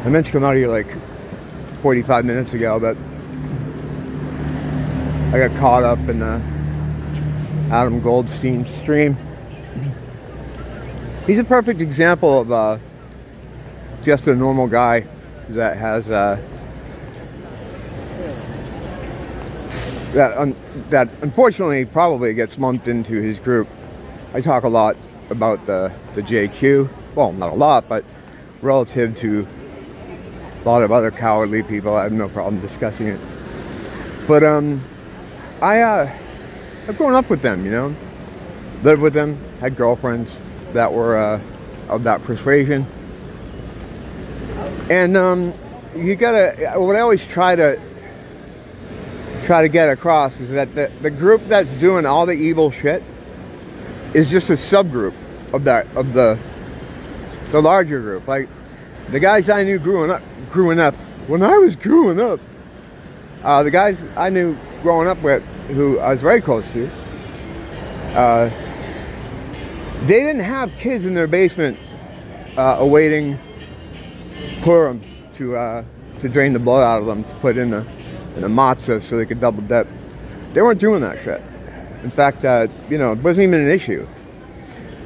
I meant to come out here like 45 minutes ago, but I got caught up in the Adam Goldstein stream. He's a perfect example of just a normal guy that has that unfortunately probably gets lumped into his group. I talk a lot about the JQ. Well, not a lot, but relative to a lot of other cowardly people, I have no problem discussing it. But I've grown up with them, you know, lived with them, had girlfriends that were of that persuasion, and you gotta. What I always try to get across is that the group that's doing all the evil shit is just a subgroup of the larger group. Like the guys I knew growing up. When I was growing up, the guys I knew growing up with, who I was very close to, they didn't have kids in their basement awaiting Purim to drain the blood out of them, to put in the matzah so they could double dip. They weren't doing that shit. In fact, you know, it wasn't even an issue.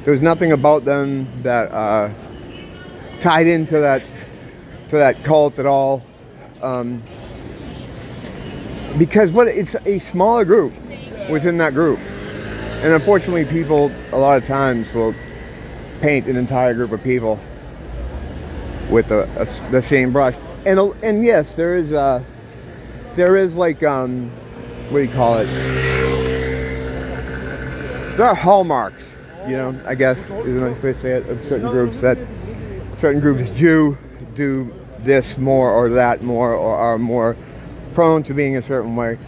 There was nothing about them that tied into that cult at all. Because it's a smaller group within that group. And unfortunately, people a lot of times will paint an entire group of people with the same brush. And yes, there is like what do you call it? There are hallmarks, you know, I guess is a nice way to say it, of certain groups, that certain groups do this more or that more, or are more prone to being a certain way.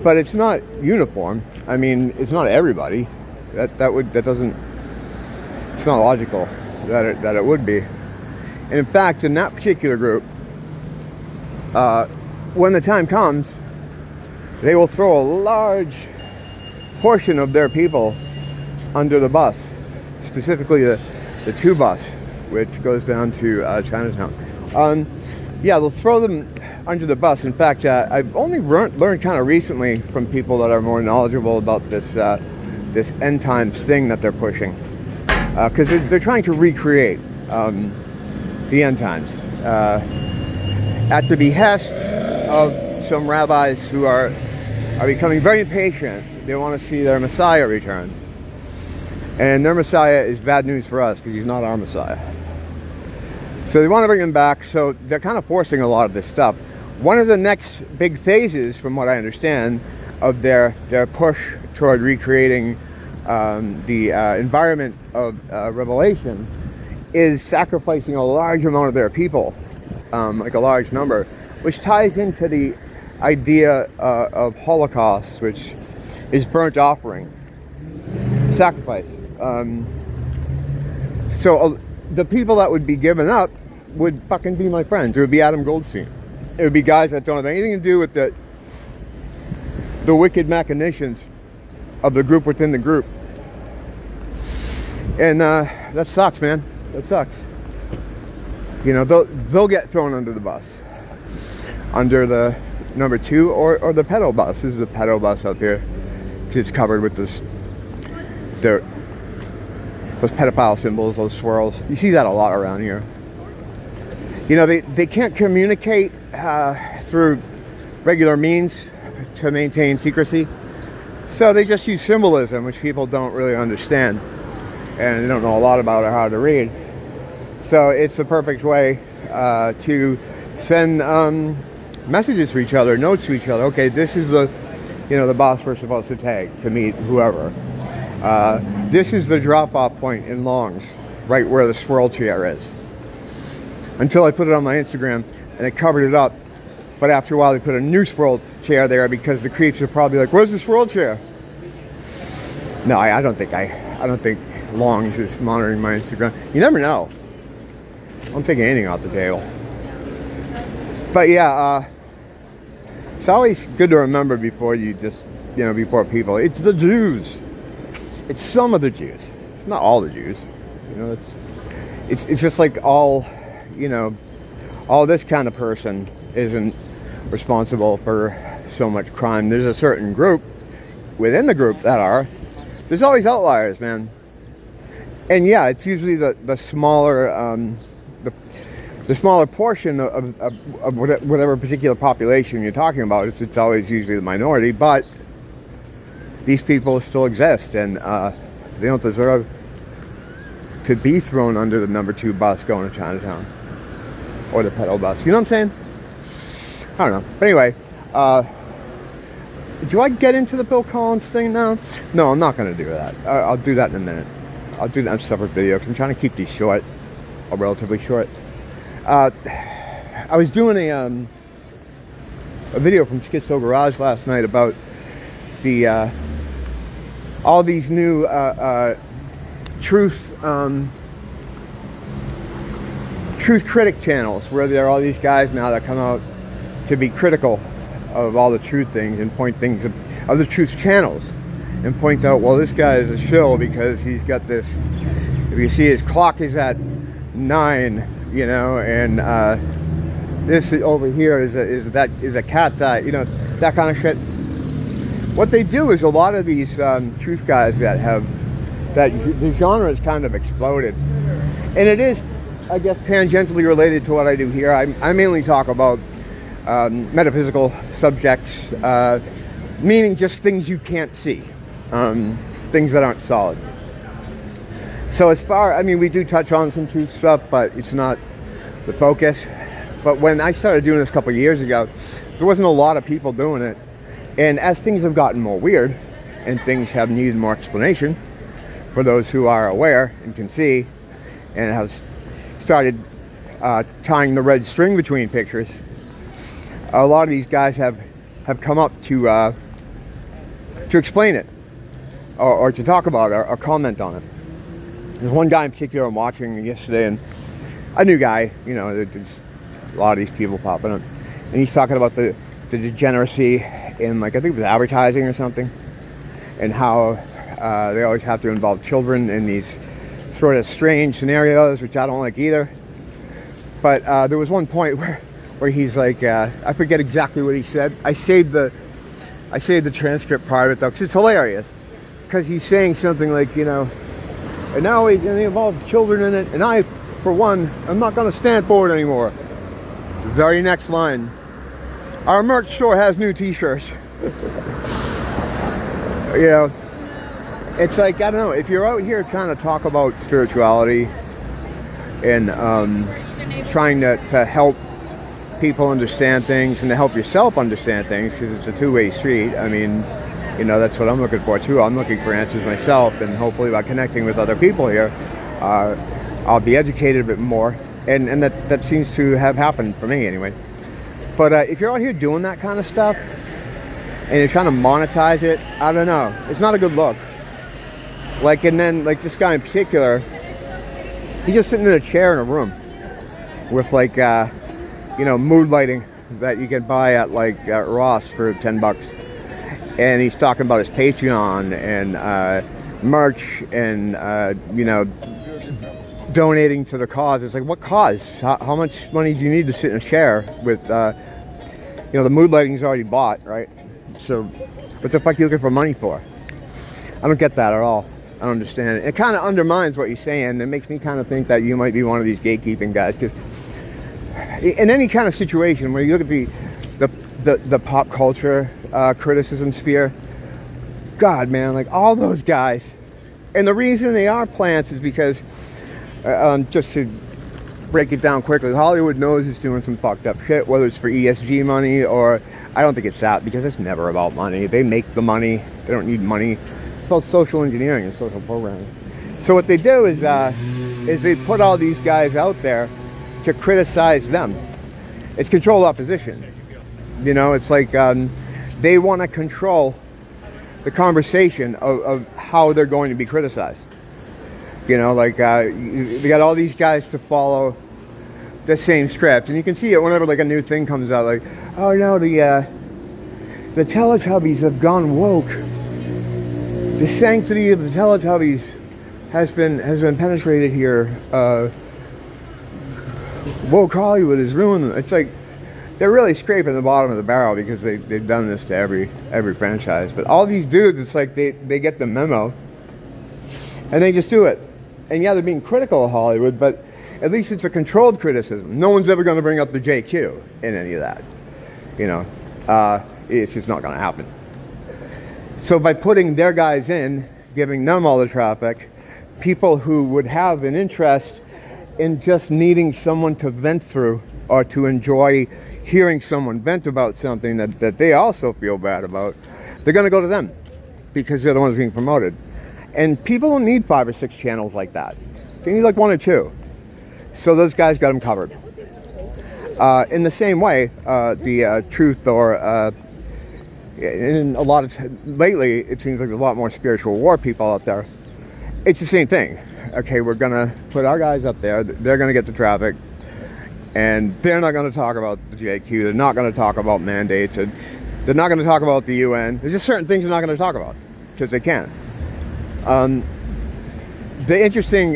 But it's not uniform. I mean, it's not everybody. It's not logical that it would be. And in fact, in that particular group, when the time comes, they will throw a large portion of their people under the bus, specifically the 2 bus, which goes down to Chinatown. Yeah, they'll throw them under the bus. In fact, I've only learned kind of recently from people that are more knowledgeable about this end times thing that they're pushing, because they're trying to recreate the end times at the behest of some rabbis who are becoming very impatient. They want to see their Messiah return, and their Messiah is bad news for us because he's not our Messiah. So they want to bring him back, so they're kind of forcing a lot of this stuff. One of the next big phases, from what I understand, of their push toward recreating the environment of Revelation is sacrificing a large amount of their people, like a large number, which ties into the idea of Holocaust, which is burnt offering, sacrifice. So the people that would be given up would fucking be my friends. It would be Adam Goldstein. It would be guys that don't have anything to do with the wicked machinations of the group within the group. And that sucks, man. That sucks. You know, they'll get thrown under the bus, under the number 2 or the pedo bus. This is the pedo bus up here. It's covered with those pedophile symbols, those swirls. You see that a lot around here. You know, they can't communicate through regular means to maintain secrecy, so they just use symbolism, which people don't really understand, and they don't know a lot about or how to read. So it's the perfect way to send messages to each other, notes to each other. Okay, this is the boss we're supposed to tag to meet whoever. This is the drop-off point in Long's, right where the swirl chair is. Until I put it on my Instagram and they covered it up, but after a while they put a new swirl chair there because the creeps are probably like, "Where's the swirl chair?" No, I don't think Long's is monitoring my Instagram. You never know. I'm taking anything off the table. But yeah, it's always good to remember before you just, before people. It's the Jews. It's some of the Jews. It's not all the Jews. It's just like all oh, this kind of person isn't responsible for so much crime. There's a certain group within the group that are. There's always outliers, man. And yeah, it's usually the smaller the smaller portion of whatever particular population you're talking about. It's always usually the minority, but these people still exist, and they don't deserve to be thrown under the number 2 bus going to Chinatown, or the pedal bus. You know what I'm saying? I don't know. But anyway, do I get into the Bill Collins thing now? No, I'm not going to do that. I'll do that in a minute. I'll do that in a separate video, because I'm trying to keep these short, or relatively short. I was doing a video from Schizo Garage last night about the all these new truth critic channels, where there are all these guys now that come out to be critical of all the truth things and point things of the truth channels and point out, well, this guy is a shill because he's got this, if you see his clock is at 9, you know, and this over here is a cat's eye, you know, that kind of shit. What they do is, a lot of these truth guys that the genre has kind of exploded, and it is, I guess, tangentially related to what I do here. I mainly talk about metaphysical subjects, meaning just things you can't see, things that aren't solid. So as far, I mean, we do touch on some truth stuff, but it's not the focus. But when I started doing this a couple of years ago, there wasn't a lot of people doing it. And as things have gotten more weird, and things have needed more explanation for those who are aware and can see, and have started tying the red string between pictures, a lot of these guys have come up to explain it, or to talk about it, or comment on it. There's one guy in particular I'm watching yesterday, and a new guy, you know, there's a lot of these people popping up, and he's talking about the degeneracy in, like, I think it was advertising or something, and how they always have to involve children in these sort of strange scenarios, which I don't like either. But there was one point where he's like, I forget exactly what he said. I saved the transcript part of it though, because it's hilarious. Because he's saying something like, you know, and now he's going to involve children in it, and I, for one, I'm not going to stand for it anymore. The very next line, our merch store has new t-shirts. You know, it's like, I don't know, if you're out here trying to talk about spirituality and trying to help people understand things and to help yourself understand things, because it's a two-way street. I mean, you know, that's what I'm looking for too. I'm looking for answers myself, and hopefully by connecting with other people here, I'll be educated a bit more, and that seems to have happened for me anyway. But if you're out here doing that kind of stuff and you're trying to monetize it, I don't know, it's not a good look. Like, and then, like, this guy in particular, he's just sitting in a chair in a room with, like, you know, mood lighting that you can buy at, like, Ross for 10 bucks. And he's talking about his Patreon and merch and, you know, donating to the cause. It's like, what cause? How much money do you need to sit in a chair with, you know, the mood lighting's already bought, right? So what the fuck are you looking for money for? I don't get that at all. I don't understand it. It kind of undermines what you're saying. It makes me kind of think that you might be one of these gatekeeping guys, because in any kind of situation where you look at the pop culture criticism sphere, God, man, like, all those guys, and the reason they are plants is because, just to break it down quickly, Hollywood knows it's doing some fucked up shit, whether it's for ESG money or, I don't think it's that, because it's never about money. They make the money. They don't need money. It's called social engineering and social programming. So what they do is they put all these guys out there to criticize them. It's controlled opposition. You know, it's like they want to control the conversation of how they're going to be criticized. You know, like, they got all these guys to follow the same script, and you can see it whenever, like, a new thing comes out, like, oh no, the Teletubbies have gone woke. The sanctity of the Teletubbies has been penetrated here. woke Hollywood is ruining them. It's like they're really scraping the bottom of the barrel because they've done this to every franchise. But all these dudes, it's like they get the memo and they just do it. And yeah, they're being critical of Hollywood, but at least it's a controlled criticism. No one's ever going to bring up the JQ in any of that. You know, it's just not going to happen. So by putting their guys in, giving them all the traffic, people who would have an interest in just needing someone to vent through or to enjoy hearing someone vent about something that they also feel bad about, they're going to go to them because they're the ones being promoted. And people don't need 5 or 6 channels like that. They need like 1 or 2. So those guys got them covered. In the same way, the truth or in a lot of lately, it seems like there's a lot more spiritual war people out there. It's the same thing. Okay, we're gonna put our guys up there. They're gonna get the traffic, and they're not gonna talk about the JQ. They're not gonna talk about mandates, and they're not gonna talk about the UN. There's just certain things they're not gonna talk about because they can't. The interesting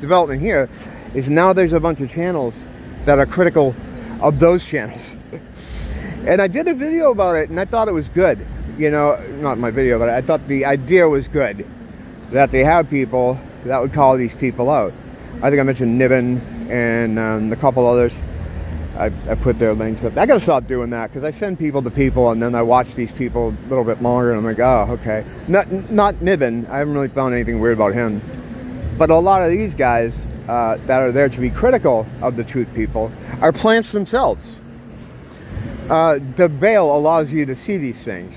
development here is now there's a bunch of channels that are critical of those channels. And I did a video about it, and I thought it was good. You know, not my video, but I thought the idea was good. That they have people that would call these people out. I think I mentioned Niven and a couple others. I put their links up. I gotta stop doing that because I send people to people and then I watch these people a little bit longer and I'm like, oh, okay. Not Niven. I haven't really found anything weird about him. But a lot of these guys that are there to be critical of the truth people are plants themselves. The veil allows you to see these things.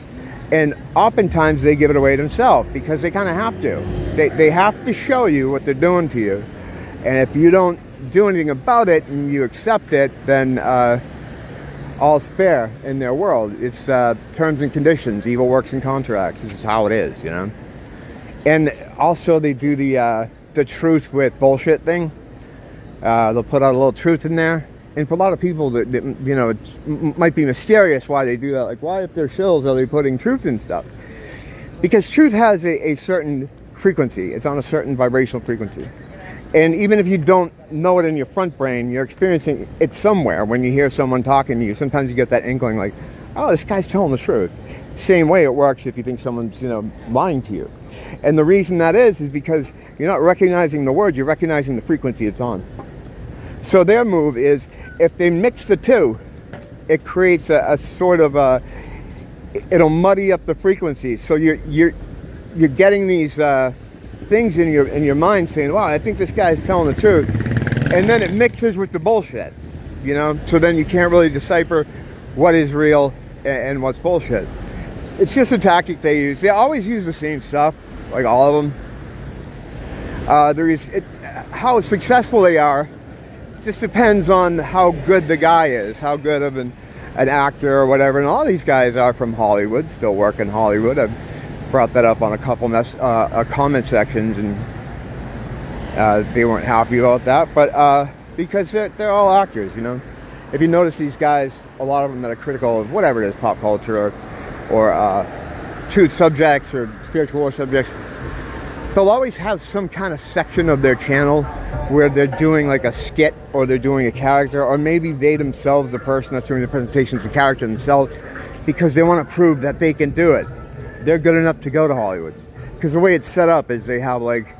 And oftentimes they give it away themselves because they kind of have to. They have to show you what they're doing to you. And if you don't do anything about it and you accept it, then all's fair in their world. It's terms and conditions, evil works and contracts. This is how it is, you know. And also they do the truth with bullshit thing. They'll put out a little truth in there. And for a lot of people, that you know, it might be mysterious why they do that. Like, why, if they're shills, are they putting truth in stuff? Because truth has a certain frequency. It's on a certain vibrational frequency. And even if you don't know it in your front brain, you're experiencing it somewhere. When you hear someone talking to you, sometimes you get that inkling like, oh, this guy's telling the truth. Same way it works if you think someone's, you know, lying to you. And the reason that is because you're not recognizing the word, you're recognizing the frequency it's on. So their move is, if they mix the two, it creates a sort of it'll muddy up the frequencies. So you're getting these things in your mind saying, wow, I think this guy's telling the truth, and then it mixes with the bullshit, you know. So then you can't really decipher what is real and what's bullshit. It's just a tactic they use. They always use the same stuff, like all of them. How successful they are just depends on how good the guy is, how good of an actor or whatever. And all these guys are from Hollywood, still work in Hollywood. I've brought that up on a couple comment sections, and they weren't happy about that. But because they're all actors, you know. If you notice these guys, a lot of them that are critical of whatever it is, pop culture or truth subjects or spiritual war subjects, they'll always have some kind of section of their channel where they're doing like a skit, or they're doing a character, or maybe they themselves, the person that's doing the presentation, is a character themselves, because they want to prove that they can do it. They're good enough to go to Hollywood. Because the way it's set up is they have, like,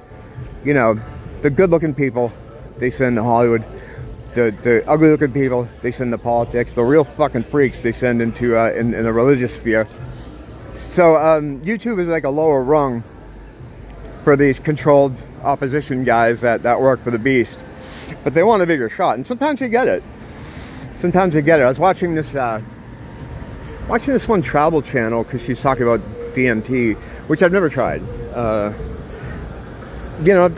you know, the good-looking people, they send to Hollywood. The ugly-looking people, they send to politics. The real fucking freaks, they send into in the religious sphere. So YouTube is like a lower rung for these controlled opposition guys that work for the beast, but they want a bigger shot, and sometimes they get it. Sometimes they get it. I was watching this one travel channel because she's talking about DMT, which I've never tried. You know,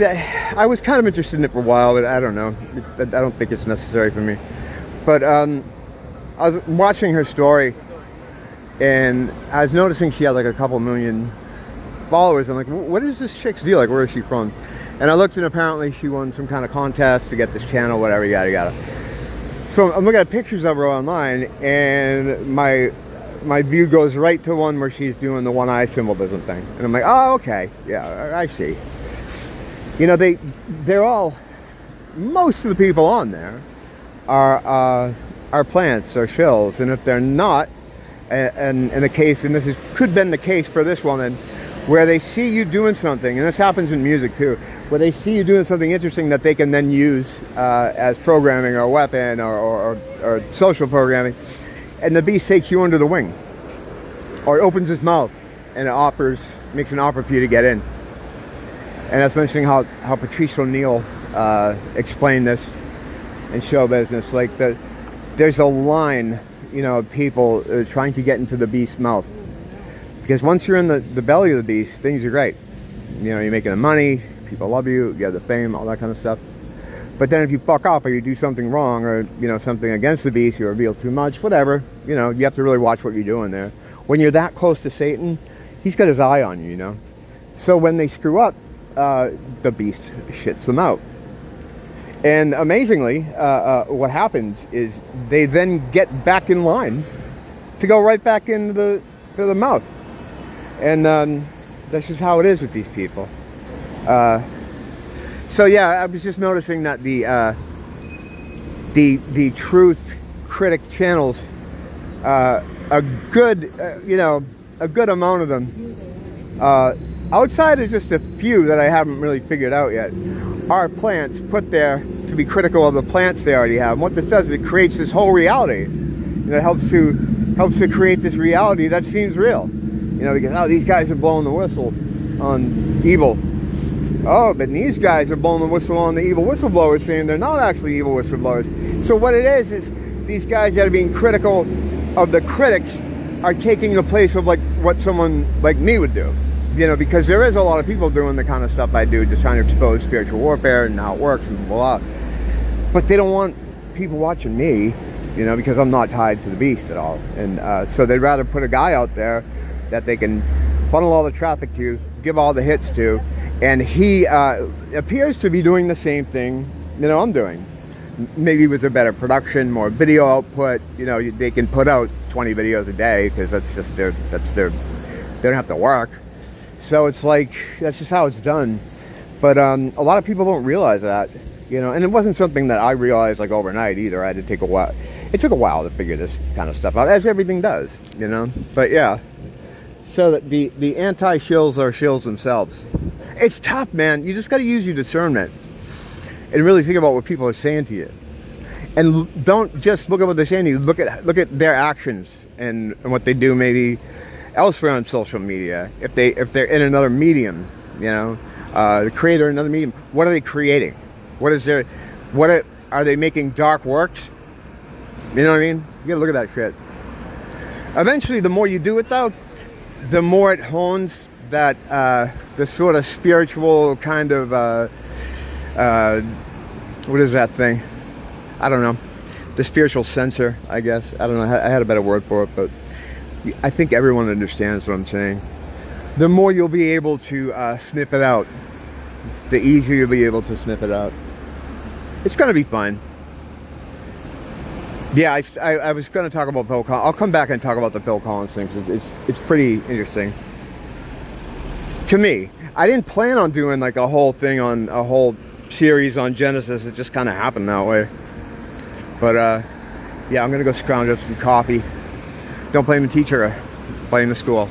I was kind of interested in it for a while, but I don't know. I don't think it's necessary for me. But I was watching her story, and I was noticing she had like a couple million followers. I'm like, what is this chick's deal? Like, where is she from? And I looked, and apparently she won some kind of contest to get this channel, whatever, yada yada. So I'm looking at pictures of her online, and my view goes right to one where she's doing the one eye symbolism thing, and I'm like, oh, okay, yeah, I see. You know, they're all, most of the people on there are plants or shills, and if they're not, and in the case, and could have been the case for this woman, where they see you doing something, and this happens in music too, where they see you doing something interesting that they can then use as programming or a weapon or social programming, and the beast takes you under the wing, or opens his mouth and it makes an offer for you to get in. And that's mentioning how Patrice O'Neill explained this in show business, like there's a line, of people trying to get into the beast's mouth. Because once you're in the belly of the beast, things are great. You're making the money, people love you, you have the fame, all that kind of stuff. But then if you fuck up or you do something wrong or, something against the beast, you reveal too much, whatever, you have to really watch what you're doing there. When you're that close to Satan, he's got his eye on you, So when they screw up, the beast shits them out. And amazingly, what happens is they then get back in line to go right back into the mouth. And that's just how it is with these people. So yeah, I was just noticing that the truth critic channels, a good amount of them, outside of just a few that I haven't really figured out yet, are plants put there to be critical of the plants they already have. And what this does is it creates this whole reality. It helps to create this reality that seems real. Because these guys are blowing the whistle on evil. Oh, but these guys are blowing the whistle on the evil whistleblowers, saying they're not actually evil whistleblowers. So what it is these guys that are being critical of the critics are taking the place of like what someone like me would do. Because there is a lot of people doing the kind of stuff I do, just trying to expose spiritual warfare and how it works and blah. But they don't want people watching me, because I'm not tied to the beast at all. And so they'd rather put a guy out there that they can funnel all the traffic to, give all the hits to, and he appears to be doing the same thing I'm doing. Maybe with a better production, more video output. They can put out 20 videos a day because that's just they don't have to work. So it's like, that's just how it's done. But a lot of people don't realize that, and it wasn't something that I realized like overnight either. I had to take a while. It took a while to figure this kind of stuff out, as everything does, But yeah, so that the anti-shills are shills themselves. It's tough, man. You just got to use your discernment and really think about what people are saying to you. And don't just look at what they're saying to you. Look at their actions and what they do maybe elsewhere on social media. If they're in another medium, the creator in another medium, what are they creating? Are they making dark works? You know what I mean? You gotta look at that shit. Eventually, the more you do it though, the more it hones that the sort of spiritual kind of what is that thing? I don't know. The spiritual sensor, I guess. I don't know. I had a better word for it, but I think everyone understands what I'm saying. The more you'll be able to snip it out, the easier you'll be able to snip it out. It's going to be fun. Yeah, I was going to talk about Phil Collins. I'll come back and talk about the Phil Collins thing, because it's pretty interesting. To me, I didn't plan on doing like a whole thing on a whole series on Genesis. It just kind of happened that way. But yeah, I'm going to go scrounge up some coffee. Don't blame the teacher, blame the school.